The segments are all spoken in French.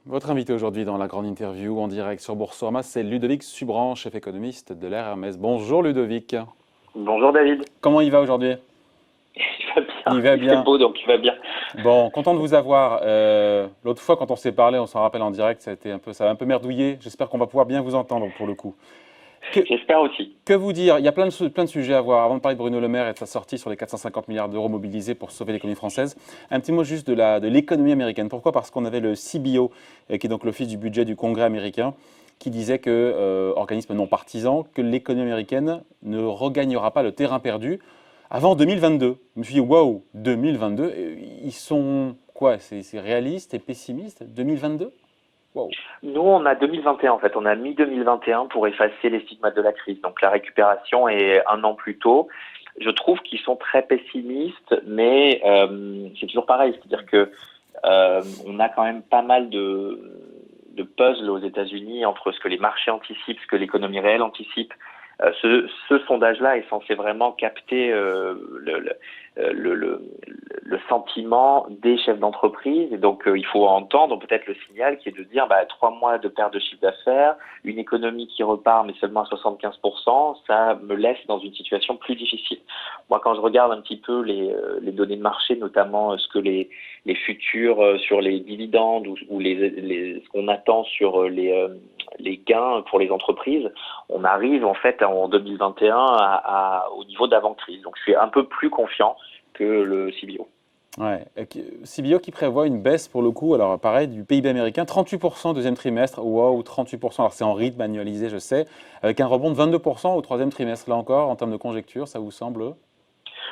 Votre invité aujourd'hui dans la grande interview en direct sur Boursorama, c'est Ludovic Subran, chef économiste de l'Air Hermès. Bonjour Ludovic. Bonjour David. Comment il va aujourd'hui? Il va bien. Il va Il fait bien. beau donc il va bien. Bon, content de vous avoir. L'autre fois, quand on s'est parlé, on s'en rappelle en direct, ça a un peu merdouillé. J'espère qu'on va pouvoir bien vous entendre pour le coup. J'espère aussi. Que vous dire? Il y a plein de sujets à voir. Avant de parler de Bruno Le Maire et de sa sortie sur les 450 milliards d'euros mobilisés pour sauver l'économie française, un petit mot juste de l'économie américaine. Pourquoi? Parce qu'on avait le CBO, qui est donc l'Office du budget du Congrès américain, qui disait que, organisme non partisan, que l'économie américaine ne regagnera pas le terrain perdu avant 2022. Je me suis dit, waouh, 2022, ils sont quoi? C'est réaliste et pessimiste? 2022? Wow. Nous, on a 2021 en fait. On a mis 2021 pour effacer les stigmates de la crise. Donc la récupération est un an plus tôt. Je trouve qu'ils sont très pessimistes, mais c'est toujours pareil. C'est-à-dire que on a quand même pas mal de puzzles aux États-Unis entre ce que les marchés anticipent, ce que l'économie réelle anticipe. Ce sondage-là est censé vraiment capter le sentiment des chefs d'entreprise, et donc il faut entendre peut-être le signal qui est de dire 3 mois de perte de chiffre d'affaires, une économie qui repart mais seulement à 75%, ça me laisse dans une situation plus difficile. Moi, quand je regarde un petit peu les données de marché, notamment ce que les futurs sur les dividendes ou ce qu'on attend sur les gains pour les entreprises, on arrive en fait en 2021 au niveau d'avant-crise. Donc je suis un peu plus confiant que le CBO. Ouais, CBO qui prévoit une baisse pour le coup, alors pareil, du PIB américain, 38% deuxième trimestre, wow, 38%, alors c'est en rythme annualisé, je sais, avec un rebond de 22% au troisième trimestre, là encore, en termes de conjecture, ça vous semble?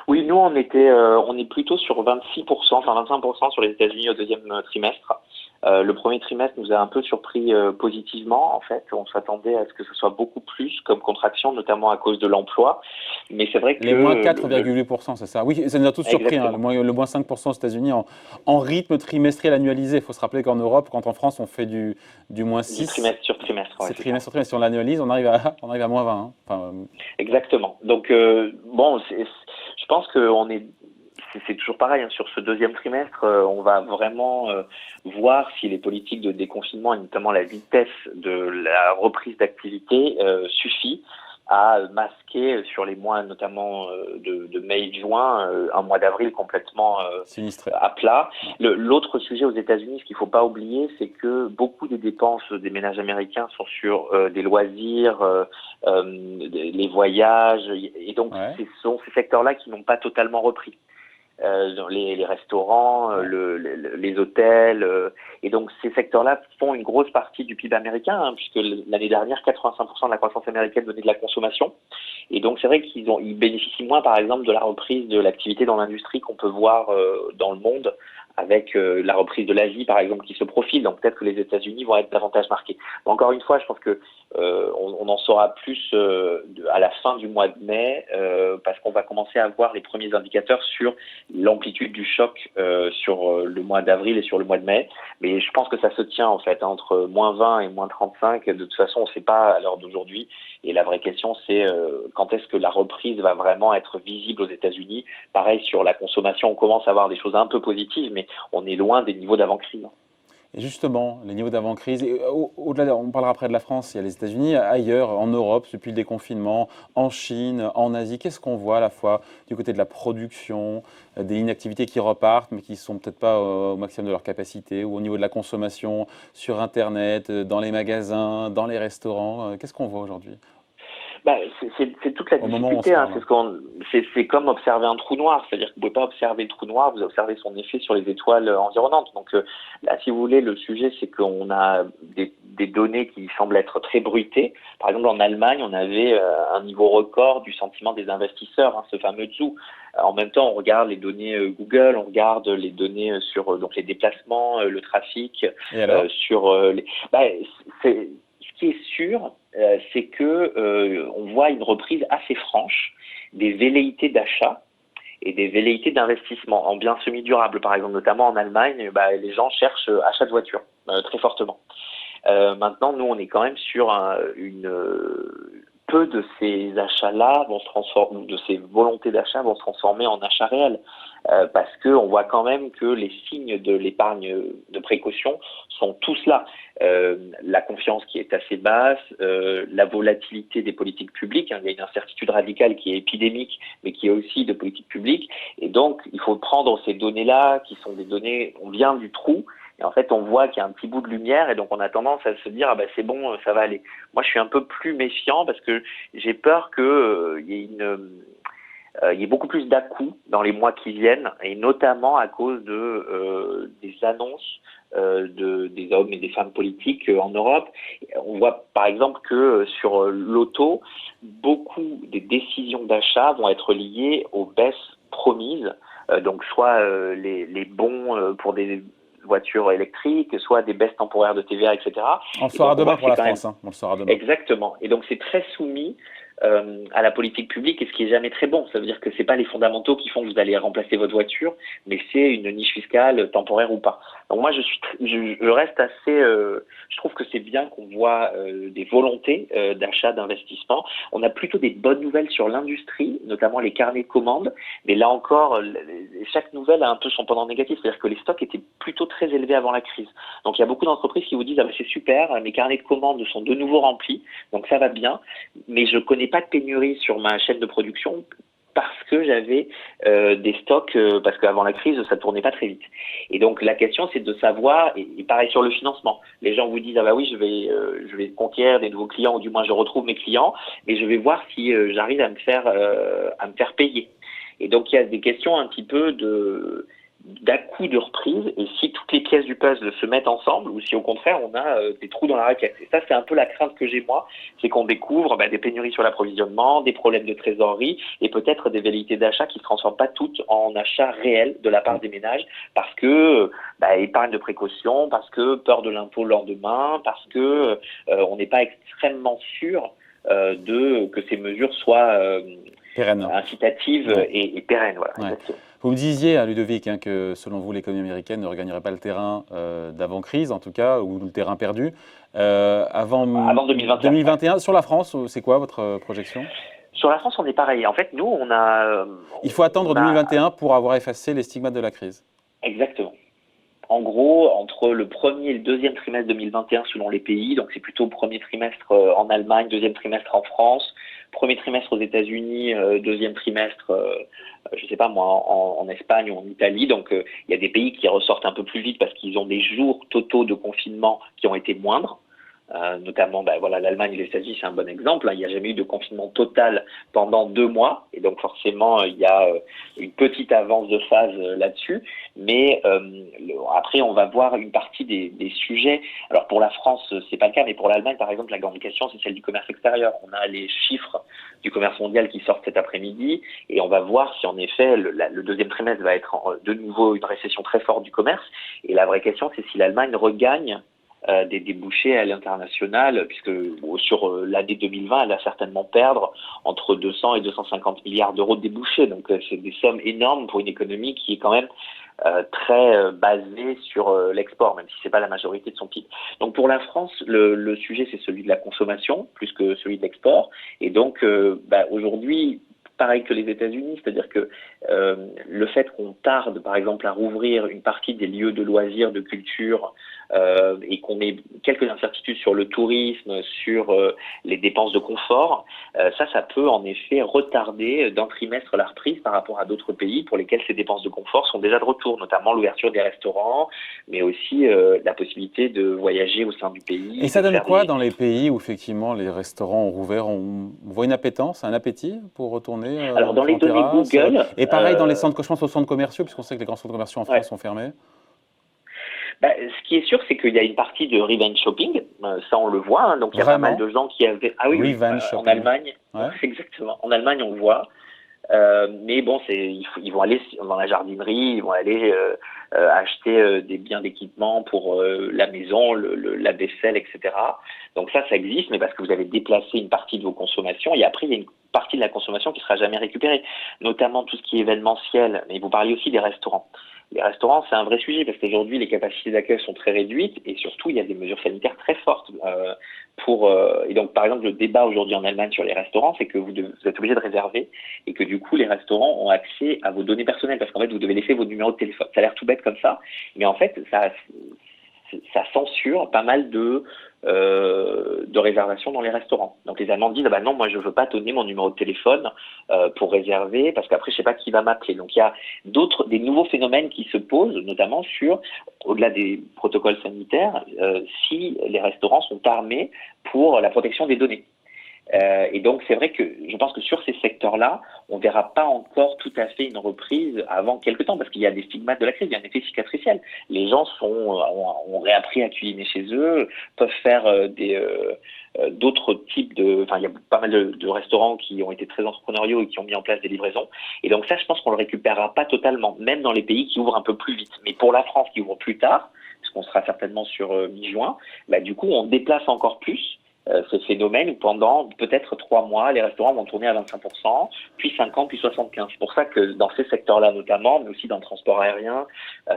Oui, nous on est plutôt sur 26%, enfin 25% sur les États-Unis au deuxième trimestre. Le premier trimestre nous a un peu surpris positivement, en fait. On s'attendait à ce que ce soit beaucoup plus comme contraction, notamment à cause de l'emploi. Mais c'est vrai que les moins 4,8%, c'est ça. Oui, ça nous a tous surpris, hein, le moins 5% aux États-Unis en rythme trimestriel annualisé. Il faut se rappeler qu'en Europe, quand en France on fait du moins 6, du trimestre sur trimestre. Ouais, c'est trimestre sur trimestre. Si on l'annualise, on arrive à moins 20. Hein. Enfin, exactement. Donc, bon, je pense qu'on est. C'est toujours pareil, hein, sur ce deuxième trimestre, on va vraiment voir si les politiques de déconfinement et notamment la vitesse de la reprise d'activité suffit à masquer sur les mois notamment de mai et de juin un mois d'avril complètement sinistré, à plat. L'autre sujet aux États-Unis, ce qu'il ne faut pas oublier, c'est que beaucoup des dépenses des ménages américains sont sur des loisirs, les voyages, et donc ce sont ces secteurs-là qui n'ont pas totalement repris. Les restaurants, les hôtels, et donc ces secteurs-là font une grosse partie du PIB américain, hein, puisque l'année dernière, 85% de la croissance américaine venait de la consommation, et donc c'est vrai qu'ils bénéficient moins, par exemple, de la reprise de l'activité dans l'industrie qu'on peut voir dans le monde, avec la reprise de l'Asie, par exemple, qui se profile. Donc peut-être que les États-Unis vont être davantage marqués. Mais encore une fois, je pense que on en saura plus à la fin du mois de mai, parce qu'on va commencer à voir les premiers indicateurs sur l'amplitude du choc sur le mois d'avril et sur le mois de mai. Mais je pense que ça se tient en fait entre moins 20 et moins 35. De toute façon, on ne sait pas à l'heure d'aujourd'hui. Et la vraie question, c'est quand est-ce que la reprise va vraiment être visible aux États-Unis. Pareil, sur la consommation, on commence à avoir des choses un peu positives, mais on est loin des niveaux d'avant-crise. Et justement, les niveaux d'avant-crise, au-delà, on parlera après de la France, il y a les États-Unis, ailleurs, en Europe, depuis le déconfinement, en Chine, en Asie, qu'est-ce qu'on voit à la fois du côté de la production, des lignes d'activité qui repartent, mais qui ne sont peut-être pas au maximum de leur capacité, ou au niveau de la consommation, sur Internet, dans les magasins, dans les restaurants, qu'est-ce qu'on voit aujourd'hui ? C'est toute la difficulté, hein. C'est comme observer un trou noir, c'est-à-dire que vous ne pouvez pas observer le trou noir, vous observez son effet sur les étoiles environnantes. Donc là, si vous voulez, le sujet, c'est qu'on a des données qui semblent être très bruitées. Par exemple, en Allemagne, on avait un niveau record du sentiment des investisseurs, hein, ce fameux ZOO. En même temps, on regarde les données Google, on regarde les données sur donc les déplacements, le trafic, ce qui est sûr, c'est que on voit une reprise assez franche des velléités d'achat et des velléités d'investissement en biens semi-durables, par exemple, notamment en Allemagne, les gens cherchent achat de voitures très fortement. Maintenant, nous, on est quand même sur une peu de ces achats-là vont se transformer, de ces volontés d'achat vont se transformer en achats réels. Parce qu'on voit quand même que les signes de l'épargne de précaution sont tous là. La confiance qui est assez basse, la volatilité des politiques publiques, il y a une incertitude radicale qui est épidémique, mais qui est aussi de politique publique. Et donc, il faut prendre ces données-là, qui sont des données, on vient du trou, et en fait, on voit qu'il y a un petit bout de lumière, et donc on a tendance à se dire, ah ben c'est bon, ça va aller. Moi, je suis un peu plus méfiant, parce que j'ai peur qu'il y ait il y ait beaucoup plus d'à-coups dans les mois qui viennent, et notamment à cause des annonces des hommes et des femmes politiques en Europe. On voit par exemple que sur l'auto, beaucoup des décisions d'achat vont être liées aux baisses promises, donc soit les bons pour des voitures électriques, soit des baisses temporaires de TVA, etc. On le saura demain pour la France. On le saura demain. Exactement. Et donc c'est très soumis à la politique publique, et ce qui est jamais très bon. Ça veut dire que c'est pas les fondamentaux qui font que vous allez remplacer votre voiture, mais c'est une niche fiscale temporaire ou pas. Donc moi je reste assez, je trouve que c'est bien qu'on voit des volontés d'achat, d'investissement. On a plutôt des bonnes nouvelles sur l'industrie, notamment les carnets de commandes, mais là encore chaque nouvelle a un peu son pendant négatif, c'est-à-dire que les stocks étaient plutôt très élevés avant la crise. Donc il y a beaucoup d'entreprises qui vous disent, ah ben c'est super, mes carnets de commandes sont de nouveau remplis, donc ça va bien, mais je connais pas de pénurie sur ma chaîne de production parce que j'avais des stocks, parce qu'avant la crise, ça tournait pas très vite. Et donc la question, c'est de savoir, et pareil sur le financement, les gens vous disent, ah bah oui, je vais conquérir des nouveaux clients, ou du moins je retrouve mes clients, mais je vais voir si j'arrive à me faire payer. Et donc il y a des questions un petit peu d'à-coup de reprise, et si toutes les pièces du puzzle se mettent ensemble, ou si au contraire on a des trous dans la raquette. Et ça, c'est un peu la crainte que j'ai moi, c'est qu'on découvre des pénuries sur l'approvisionnement, des problèmes de trésorerie, et peut-être des velléités d'achat qui ne se transforment pas toutes en achats réels de la part des ménages, parce que épargne de précaution, parce que peur de l'impôt le lendemain, parce que on n'est pas extrêmement sûr que ces mesures soient incitatives et pérennes. Voilà, ouais. Vous me disiez, Ludovic, que selon vous, l'économie américaine ne regagnerait pas le terrain d'avant-crise, en tout cas, ou le terrain perdu. Avant 2021. Sur la France, c'est quoi votre projection ? Sur la France, on est pareil. En fait, nous, on a... Il faut attendre 2021 pour avoir effacé les stigmates de la crise. Exactement. En gros, entre le premier et le deuxième trimestre 2021, selon les pays, donc c'est plutôt premier trimestre en Allemagne, deuxième trimestre en France, premier trimestre aux États-Unis, deuxième trimestre, je sais pas moi, en Espagne ou en Italie. Donc il y a des pays qui ressortent un peu plus vite parce qu'ils ont des jours totaux de confinement qui ont été moindres. Notamment, l'Allemagne et les États-Unis, c'est un bon exemple. Il n'y a jamais eu de confinement total pendant 2 mois, et donc forcément, il y a une petite avance de phase là-dessus. Mais après, on va voir une partie des sujets. Alors pour la France, c'est pas le cas, mais pour l'Allemagne, par exemple, la grande question, c'est celle du commerce extérieur. On a les chiffres du commerce mondial qui sortent cet après-midi, et on va voir si en effet le deuxième trimestre va être de nouveau une récession très forte du commerce. Et la vraie question, c'est si l'Allemagne regagne des débouchés à l'international, puisque sur l'année 2020, elle va certainement perdre entre 200 et 250 milliards d'euros de débouchés. Donc c'est des sommes énormes pour une économie qui est quand même très basée sur l'export, même si c'est pas la majorité de son PIB. Donc pour la France, le sujet, c'est celui de la consommation, plus que celui de l'export. Et donc aujourd'hui, pareil que les États-Unis, c'est-à-dire que le fait qu'on tarde, par exemple, à rouvrir une partie des lieux de loisirs, de culture, et qu'on ait quelques incertitudes sur le tourisme, sur les dépenses de confort, ça peut en effet retarder d'un trimestre la reprise par rapport à d'autres pays pour lesquels ces dépenses de confort sont déjà de retour, notamment l'ouverture des restaurants, mais aussi la possibilité de voyager au sein du pays. Et ça donne quoi dans les pays où effectivement les restaurants ont rouvert? On voit une appétence, un appétit pour retourner Alors dans les données Google... Et pareil dans les centres, je pense aux centres commerciaux, puisqu'on sait que les grands centres commerciaux en France sont fermés. Ce qui est sûr, c'est qu'il y a une partie de revenge shopping, ça on le voit, donc il y a pas mal de gens qui avaient... Ah oui, en Allemagne, exactement, en Allemagne on le voit, mais bon, ils vont aller dans la jardinerie, ils vont aller acheter des biens d'équipement pour la maison, la vaisselle, etc. Donc ça existe, mais parce que vous avez déplacé une partie de vos consommations, et après il y a une partie de la consommation qui ne sera jamais récupérée, notamment tout ce qui est événementiel, mais vous parliez aussi des restaurants. Les restaurants, c'est un vrai sujet parce qu'aujourd'hui, les capacités d'accueil sont très réduites et surtout, il y a des mesures sanitaires très fortes. Et donc, par exemple, le débat aujourd'hui en Allemagne sur les restaurants, c'est que vous êtes obligé de réserver et que du coup, les restaurants ont accès à vos données personnelles parce qu'en fait, vous devez laisser vos numéros de téléphone. Ça a l'air tout bête comme ça, mais en fait, ça censure pas mal de réservations dans les restaurants. Donc les Allemands disent non, moi je veux pas donner mon numéro de téléphone pour réserver parce qu'après je sais pas qui va m'appeler. Donc il y a des nouveaux phénomènes qui se posent, notamment sur, au-delà des protocoles sanitaires, si les restaurants sont armés pour la protection des données. Et donc c'est vrai que je pense que sur ces secteurs-là, on ne verra pas encore tout à fait une reprise avant quelques temps, parce qu'il y a des stigmates de la crise, il y a un effet cicatriciel. Les gens ont réappris à cuisiner chez eux, peuvent faire d'autres types enfin il y a pas mal de restaurants qui ont été très entrepreneuriaux et qui ont mis en place des livraisons. Et donc ça, je pense qu'on le récupérera pas totalement, même dans les pays qui ouvrent un peu plus vite. Mais pour la France qui ouvre plus tard, parce qu'on sera certainement sur mi-juin, du coup on déplace encore plus ce phénomène où pendant peut-être 3 mois, les restaurants vont tourner à 25%, puis 50%, puis 75%. C'est pour ça que dans ces secteurs-là notamment, mais aussi dans le transport aérien,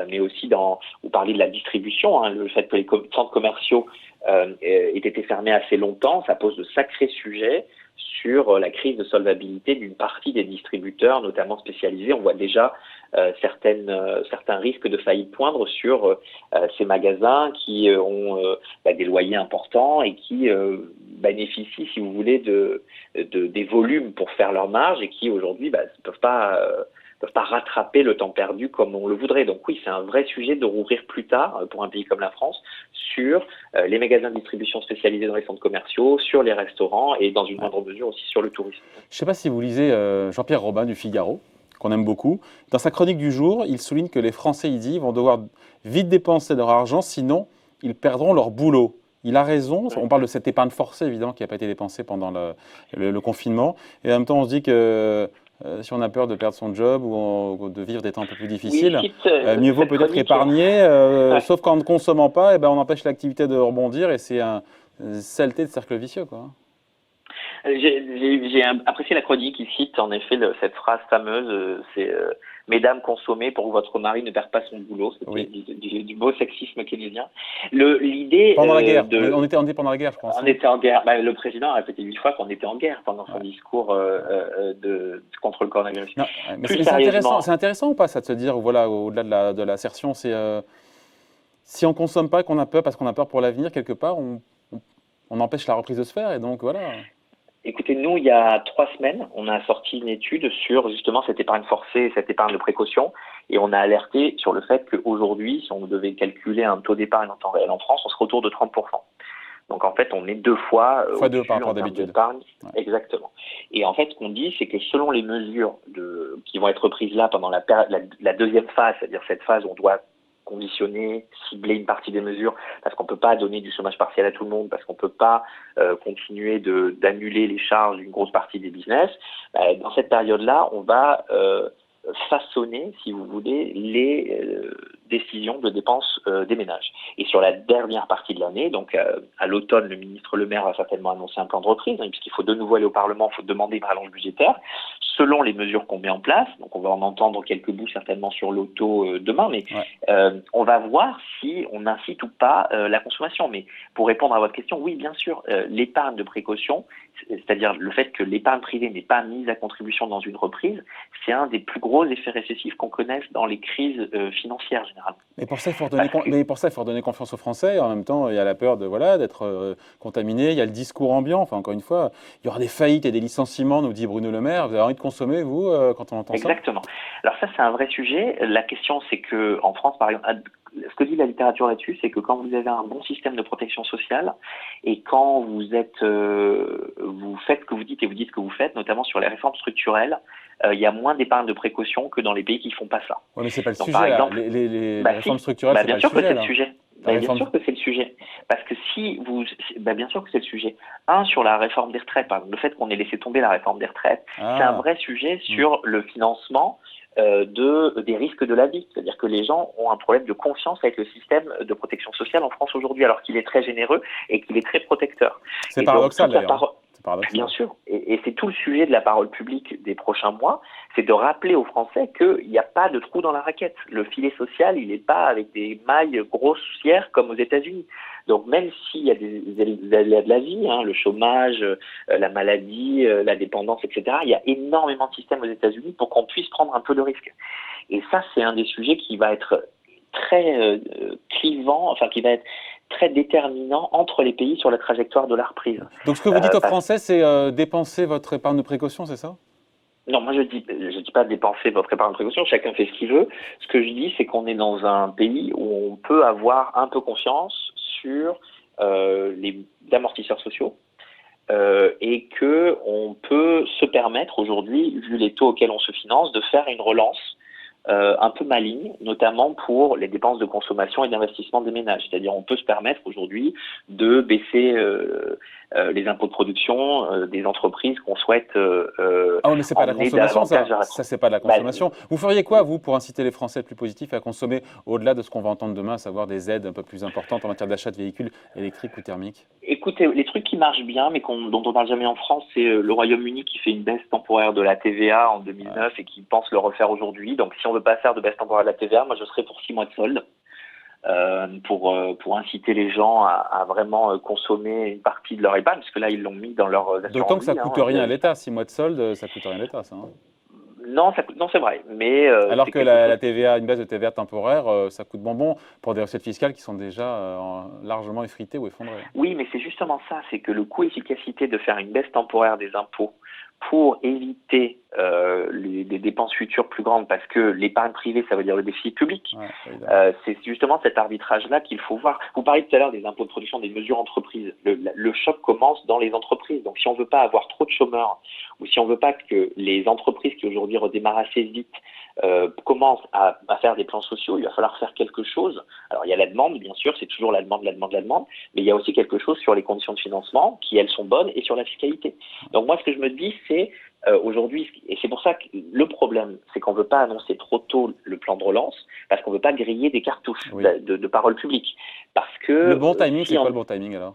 mais aussi vous parlez de la distribution, le fait que les centres commerciaux aient été fermés assez longtemps, ça pose de sacrés sujets sur la crise de solvabilité d'une partie des distributeurs, notamment spécialisés. On voit déjà certains risques de faillite poindre sur ces magasins qui ont des loyers importants et qui bénéficient, si vous voulez, des volumes pour faire leur marge et qui aujourd'hui ne peuvent pas rattraper le temps perdu comme on le voudrait. Donc oui, c'est un vrai sujet de rouvrir plus tard pour un pays comme la France sur les magasins de distribution spécialisés dans les centres commerciaux, sur les restaurants et dans une moindre mesure aussi sur le tourisme. Je ne sais pas si vous lisez Jean-Pierre Robin du Figaro, qu'on aime beaucoup. Dans sa chronique du jour, il souligne que les Français, il dit, vont devoir vite dépenser leur argent, sinon ils perdront leur boulot. Il a raison, on parle de cette épargne forcée évidemment qui n'a pas été dépensée pendant le confinement, et en même temps on se dit que si on a peur de perdre son job ou de vivre des temps un peu plus difficiles, mieux vaut peut-être épargner, sauf qu'en ne consommant pas, on empêche l'activité de rebondir et c'est une saleté de cercle vicieux, quoi. J'ai apprécié la chronique. Il cite en effet cette phrase fameuse, c'est mesdames, consommez pour que votre mari ne perde pas son boulot. C'était du beau sexisme keynésien. L'idée pendant la guerre, on était pendant la guerre, je pense. On était en guerre. Le président a répété 8 fois qu'on était en guerre pendant son discours contre le coronavirus. Non, mais c'est intéressant ou pas ça de se dire, voilà, au-delà de l'assertion, c'est si on consomme pas, qu'on a peur parce qu'on a peur pour l'avenir, quelque part, on empêche la reprise de se faire et donc voilà. Écoutez, nous, il y a 3 semaines, on a sorti une étude sur justement cette épargne forcée, cette épargne de précaution, et on a alerté sur le fait qu'aujourd'hui, si on devait calculer un taux d'épargne en temps réel en France, on serait autour de 30%. Donc en fait, on est 2 fois au-dessus par rapport d'habitude. D'épargne. Ouais. Exactement. Et en fait, ce qu'on dit, c'est que selon les mesures qui vont être prises là pendant la deuxième phase, c'est-à-dire cette phase où on doit conditionner, cibler une partie des mesures, parce qu'on ne peut pas donner du chômage partiel à tout le monde, parce qu'on ne peut pas continuer d'annuler les charges d'une grosse partie des business. Dans cette période-là, on va façonner, si vous voulez, les décisions de dépenses des ménages. Et sur la dernière partie de l'année, donc à l'automne, le ministre Le Maire va certainement annoncer un plan de reprise, puisqu'il faut de nouveau aller au Parlement, il faut demander une rallonge budgétaire, selon les mesures qu'on met en place. Donc on va en entendre quelques bouts certainement sur l'auto demain, mais on va voir si on incite ou pas la consommation. Mais pour répondre à votre question, oui, bien sûr, l'épargne de précaution, c'est-à-dire le fait que l'épargne privée n'est pas mise à contribution dans une reprise, c'est un des plus gros effets récessifs qu'on connaisse dans les crises financières généralement. Mais pour ça, il faut redonner confiance aux Français. En même temps, il y a la peur d'être contaminé. Il y a le discours ambiant. Enfin, encore une fois, il y aura des faillites et des licenciements, nous dit Bruno Le Maire. Vous avez envie de consommer, vous, quand on entend ça ? Exactement. Alors ça, c'est un vrai sujet. La question, c'est que en France, par exemple, ce que dit la littérature là-dessus, c'est que quand vous avez un bon système de protection sociale et quand vous faites ce que vous dites et vous dites ce que vous faites, notamment sur les réformes structurelles, il y a moins d'épargne de précaution que dans les pays qui ne font pas ça. Oui, mais c'est pas le sujet. Par exemple, les réformes structurelles, c'est bien pas sûr le sujet. Que c'est le sujet. Bien sûr que c'est le sujet. Parce que bien sûr que c'est le sujet. Sur la réforme des retraites, par exemple, le fait qu'on ait laissé tomber la réforme des retraites, c'est un vrai sujet sur le financement des risques de la vie. C'est-à-dire que les gens ont un problème de confiance avec le système de protection sociale en France aujourd'hui, alors qu'il est très généreux et qu'il est très protecteur. C'est paradoxal d'ailleurs. paradoxal. Bien sûr, et c'est tout le sujet de la parole publique des prochains mois, c'est de rappeler aux Français qu'il n'y a pas de trou dans la raquette. Le filet social, il n'est pas avec des mailles grossières comme aux États-Unis. Donc même s'il y a des aléas de la vie, le chômage, la maladie, la dépendance, etc., il y a énormément de systèmes aux États-Unis pour qu'on puisse prendre un peu de risque. Et ça, c'est un des sujets qui va être très clivant, enfin qui va être très déterminant entre les pays sur la trajectoire de la reprise. Donc ce que vous dites aux Français, c'est dépenser votre épargne de précaution, c'est ça? Non, moi je dis pas dépenser votre épargne de précaution, chacun fait ce qu'il veut. Ce que je dis, c'est qu'on est dans un pays où on peut avoir un peu confiance sur les amortisseurs sociaux et que on peut se permettre aujourd'hui, vu les taux auxquels on se finance, de faire une relance un peu maligne, notamment pour les dépenses de consommation et d'investissement des ménages. C'est-à-dire on peut se permettre aujourd'hui de baisser les impôts de production des entreprises qu'on souhaite Ah oui, mais c'est pas la consommation, ça. Ça, c'est pas de la consommation. Vous feriez quoi, vous, pour inciter les Français à être plus positifs et à consommer au-delà de ce qu'on va entendre demain, à savoir des aides un peu plus importantes en matière d'achat de véhicules électriques ou thermiques? Écoutez, les trucs qui marchent bien, mais dont on ne parle jamais en France, c'est le Royaume-Uni qui fait une baisse temporaire de la TVA en 2009 et qui pense le refaire aujourd'hui. Donc si on ne veut pas faire de baisse temporaire de la TVA, moi je serais pour 6 mois de solde. Pour inciter les gens à vraiment consommer une partie de leur épargne, parce que là, ils l'ont mis dans leur assurance. D'autant que ça ne coûte rien à l'État. 6 mois de solde, ça ne coûte rien à l'État, ça. Non, c'est vrai. Mais, alors que la TVA, une baisse de TVA temporaire, ça coûte bonbon pour des recettes fiscales qui sont déjà largement effritées ou effondrées. Oui, mais c'est justement ça, c'est que le coût-efficacité de faire une baisse temporaire des impôts pour éviter des dépenses futures plus grandes, parce que l'épargne privée, ça veut dire le déficit public. Ouais, c'est justement cet arbitrage-là qu'il faut voir. Vous parliez tout à l'heure des impôts de production, des mesures entreprises. Le choc commence dans les entreprises. Donc si on ne veut pas avoir trop de chômeurs, ou si on ne veut pas que les entreprises qui aujourd'hui redémarrent assez vite commencent à faire des plans sociaux, il va falloir faire quelque chose. Alors il y a la demande, bien sûr, c'est toujours la demande, mais il y a aussi quelque chose sur les conditions de financement, qui elles sont bonnes, et sur la fiscalité. Donc moi, ce que je me dis, c'est aujourd'hui, et c'est pour ça que le problème, c'est qu'on ne veut pas annoncer trop tôt le plan de relance, parce qu'on ne veut pas griller des cartouches de parole publique. Parce que, le bon timing, c'est quoi le bon timing alors?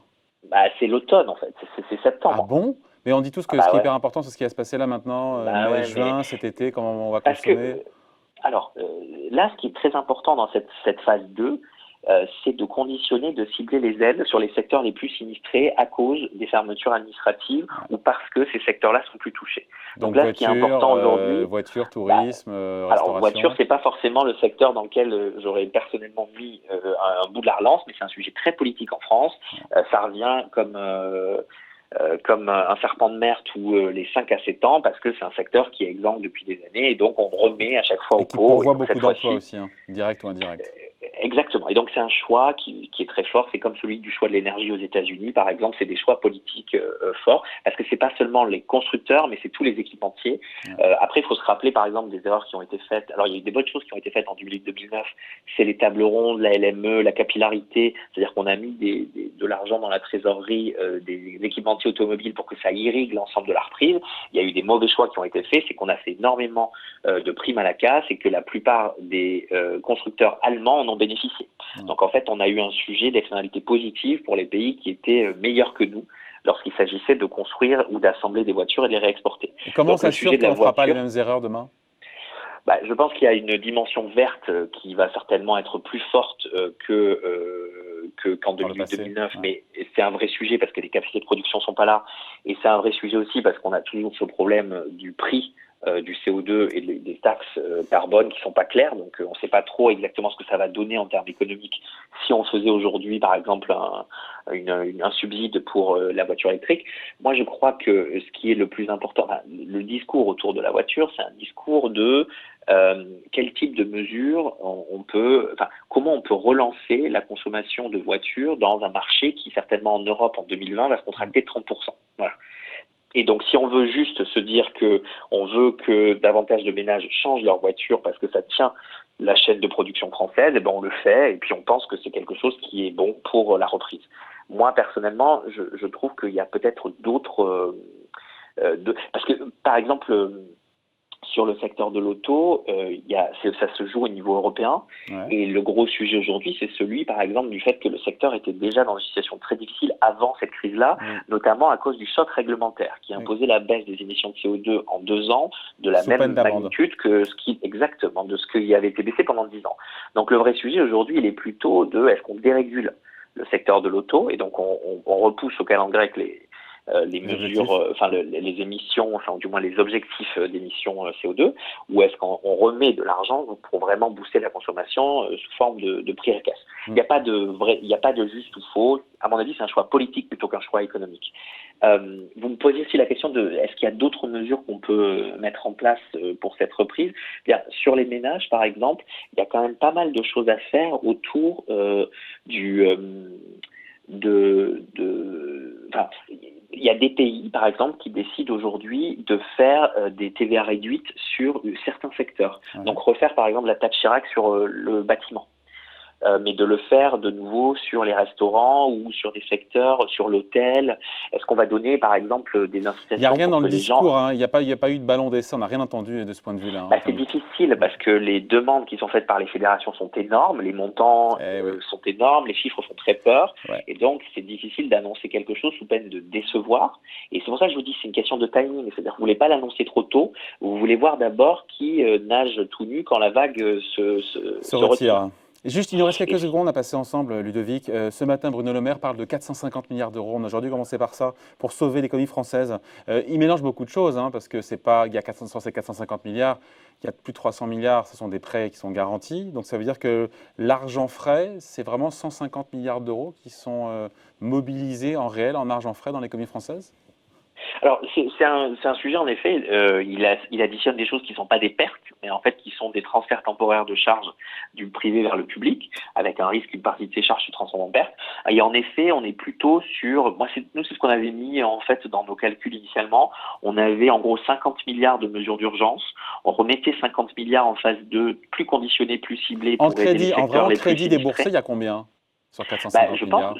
C'est l'automne en fait, c'est septembre. Ah bon? Mais on dit tous que ce qui est hyper important, c'est ce qui va se passer là maintenant, mai, juin, cet été, comment on va consommer. Alors là, ce qui est très important dans cette phase 2, c'est de conditionner, de cibler les aides sur les secteurs les plus sinistrés à cause des fermetures administratives ou parce que ces secteurs-là sont plus touchés. Donc là, voiture, ce qui est important aujourd'hui, voiture, tourisme, restauration. Alors voiture, c'est pas forcément le secteur dans lequel j'aurais personnellement mis un bout de la relance, mais c'est un sujet très politique en France. Ça revient comme un serpent de mer tous les 5 à 7 ans, parce que c'est un secteur qui est exempt depuis des années, et donc on remet à chaque fois au pot. Et qui pourvoit beaucoup d'emplois aussi, direct ou indirect. Exactement. Et donc c'est un choix qui est très fort. C'est comme celui du choix de l'énergie aux États-Unis, par exemple. C'est des choix politiques forts, parce que c'est pas seulement les constructeurs, mais c'est tous les équipementiers. Après, il faut se rappeler, par exemple, des erreurs qui ont été faites. Alors il y a eu des bonnes choses qui ont été faites en 2008-2009. C'est les tables rondes, la LME, la capillarité. C'est-à-dire qu'on a mis de l'argent dans la trésorerie des équipementiers automobiles pour que ça irrigue l'ensemble de la reprise. Il y a eu des mauvais choix qui ont été faits. C'est qu'on a fait énormément de primes à la casse, et que la plupart des constructeurs allemands en ont bénéficié. Donc en fait, on a eu un sujet d'externalité positive pour les pays qui étaient meilleurs que nous lorsqu'il s'agissait de construire ou d'assembler des voitures et de les réexporter. Et comment s'assure qu'on ne fera pas les mêmes erreurs demain? Je pense qu'il y a une dimension verte qui va certainement être plus forte qu'en 2008-2009, mais c'est un vrai sujet parce que les capacités de production sont pas là, et c'est un vrai sujet aussi parce qu'on a toujours ce problème du prix du CO2 et des taxes carbone qui sont pas claires, donc on ne sait pas trop exactement ce que ça va donner en termes économiques si on faisait aujourd'hui par exemple un subside pour la voiture électrique. Moi je crois que ce qui est le plus important, le discours autour de la voiture, c'est un discours de quel type de mesures comment on peut relancer la consommation de voitures dans un marché qui certainement en Europe en 2020 va se contracter de 30%. Voilà. Et donc, si on veut juste se dire que on veut que davantage de ménages changent leur voiture parce que ça tient la chaîne de production française, on le fait, et puis on pense que c'est quelque chose qui est bon pour la reprise. Moi, personnellement, je trouve qu'il y a peut-être d'autres... parce que, par exemple, Sur le secteur de l'auto, ça se joue au niveau européen. Ouais. Et le gros sujet aujourd'hui, c'est celui, par exemple, du fait que le secteur était déjà dans une situation très difficile avant cette crise-là, notamment à cause du choc réglementaire qui imposait la baisse des émissions de CO2 en 2 ans de la même magnitude que exactement de ce qui avait été baissé pendant 10 ans. Donc le vrai sujet aujourd'hui, il est plutôt de est-ce qu'on dérégule le secteur de l'auto et donc on repousse au calendrier avec les mesures, les émissions, enfin du moins les objectifs d'émissions CO2, ou est-ce qu'on remet de l'argent pour vraiment booster la consommation sous forme de prix à la caisse. Il n'y a pas de juste ou faux. À mon avis, c'est un choix politique plutôt qu'un choix économique. Vous me posiez aussi la question de est-ce qu'il y a d'autres mesures qu'on peut mettre en place pour cette reprise. Bien, sur les ménages, par exemple, il y a quand même pas mal de choses à faire autour il y a des pays, par exemple, qui décident aujourd'hui de faire des TVA réduites sur certains secteurs. Donc refaire, par exemple, la taxe Chirac sur le bâtiment. Mais de le faire de nouveau sur les restaurants ou sur des secteurs, sur l'hôtel. Est-ce qu'on va donner, par exemple, des incitations? Il n'y a rien dans le discours, il n'y a pas eu de ballon d'essai, on n'a rien entendu de ce point de vue-là. C'est difficile parce que les demandes qui sont faites par les fédérations sont énormes, les montants sont énormes, les chiffres font très peur, et donc c'est difficile d'annoncer quelque chose sous peine de décevoir. Et c'est pour ça que je vous dis, c'est une question de timing, c'est-à-dire que vous ne voulez pas l'annoncer trop tôt, vous voulez voir d'abord qui nage tout nu quand la vague se retire. Juste, il nous reste quelques secondes à passer ensemble, Ludovic. Ce matin, Bruno Le Maire parle de 450 milliards d'euros. On a aujourd'hui commencé par ça, pour sauver l'économie française. Il mélange beaucoup de choses, parce que il y a 450 milliards, il y a plus de 300 milliards, ce sont des prêts qui sont garantis. Donc ça veut dire que l'argent frais, c'est vraiment 150 milliards d'euros qui sont mobilisés en réel, en argent frais dans l'économie française? Alors, c'est un sujet, en effet, il additionne des choses qui ne sont pas des pertes, mais en fait qui sont des transferts temporaires de charges du privé vers le public, avec un risque qu'une partie de ces charges se transforme en pertes. Et en effet, on est plutôt sur, nous c'est ce qu'on avait mis en fait dans nos calculs initialement, on avait en gros 50 milliards de mesures d'urgence, on remettait 50 milliards en phase 2, plus conditionnés, plus ciblés pour aider les secteurs les plus crédit déboursé, il y a combien sur 450 je milliards? pense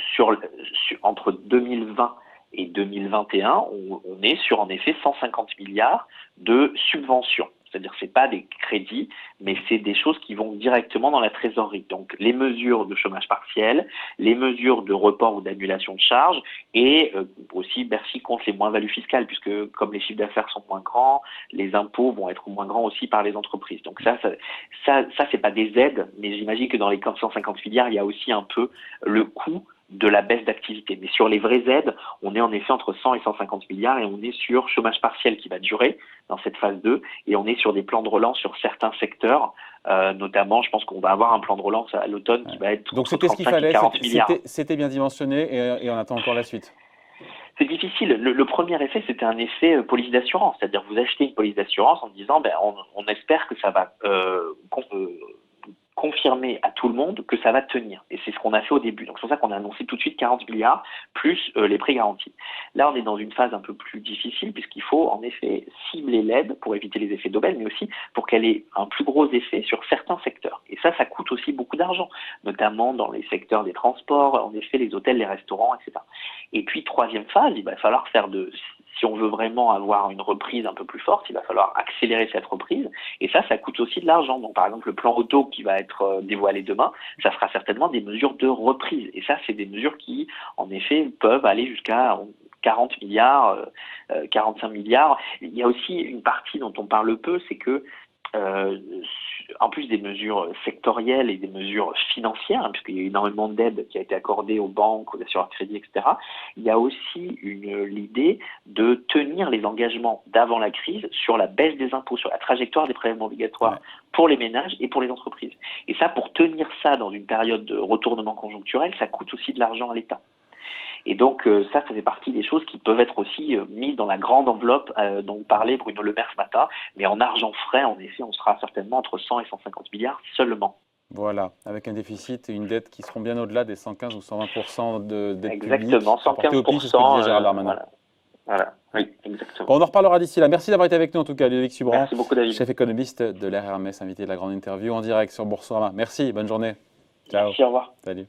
entre 2020 et 2021, on est sur en effet 150 milliards de subventions. C'est-à-dire que ce n'est pas des crédits, mais c'est des choses qui vont directement dans la trésorerie. Donc les mesures de chômage partiel, les mesures de report ou d'annulation de charges, et aussi Bercy compte les moins-values fiscales, puisque comme les chiffres d'affaires sont moins grands, les impôts vont être moins grands aussi par les entreprises. Donc ça c'est pas des aides, mais j'imagine que dans les 150 milliards, il y a aussi un peu le coût de la baisse d'activité. Mais sur les vraies aides, on est en effet entre 100 et 150 milliards et on est sur chômage partiel qui va durer dans cette phase 2 et on est sur des plans de relance sur certains secteurs, notamment je pense qu'on va avoir un plan de relance à l'automne qui va être donc c'était ce qu'il fallait, 40 milliards. C'était bien dimensionné et on attend encore la suite. C'est difficile. Le premier effet, c'était un effet police d'assurance, c'est-à-dire vous achetez une police d'assurance en disant on espère que ça va confirmer à tout le monde que ça va tenir. Et c'est ce qu'on a fait au début. Donc c'est pour ça qu'on a annoncé tout de suite 40 milliards plus les prêts garantis. Là, on est dans une phase un peu plus difficile puisqu'il faut en effet cibler l'aide pour éviter les effets d'aubaine, mais aussi pour qu'elle ait un plus gros effet sur certains secteurs. Et ça coûte aussi beaucoup d'argent, notamment dans les secteurs des transports, en effet les hôtels, les restaurants, etc. Et puis troisième phase, il va falloir si on veut vraiment avoir une reprise un peu plus forte, il va falloir accélérer cette reprise. Et ça coûte aussi de l'argent. Donc, par exemple, le plan auto qui va être dévoilé demain, ça sera certainement des mesures de reprise. Et ça, c'est des mesures qui, en effet, peuvent aller jusqu'à 40 milliards, 45 milliards. Il y a aussi une partie dont on parle peu, c'est que en plus des mesures sectorielles et des mesures financières, puisqu'il y a énormément d'aides qui a été accordée aux banques, aux assureurs de crédit, etc., il y a aussi l'idée de tenir les engagements d'avant la crise sur la baisse des impôts, sur la trajectoire des prélèvements obligatoires pour les ménages et pour les entreprises. Et ça, pour tenir ça dans une période de retournement conjoncturel, ça coûte aussi de l'argent à l'État. Et donc ça fait partie des choses qui peuvent être aussi mises dans la grande enveloppe dont parlait Bruno Le Maire ce matin, mais en argent frais, en effet, on sera certainement entre 100 et 150 milliards seulement. Voilà, avec un déficit et une dette qui seront bien au-delà des 115 ou 120% de dette publique. Exactement, 115%. Voilà. Oui, exactement. Bon, on en reparlera d'ici là. Merci d'avoir été avec nous en tout cas, Ludovic Subran. Merci beaucoup, David. Chef économiste de l'Air Hermès, invité de la grande interview en direct sur Boursorama. Merci, bonne journée. Ciao. Merci, au revoir. Salut.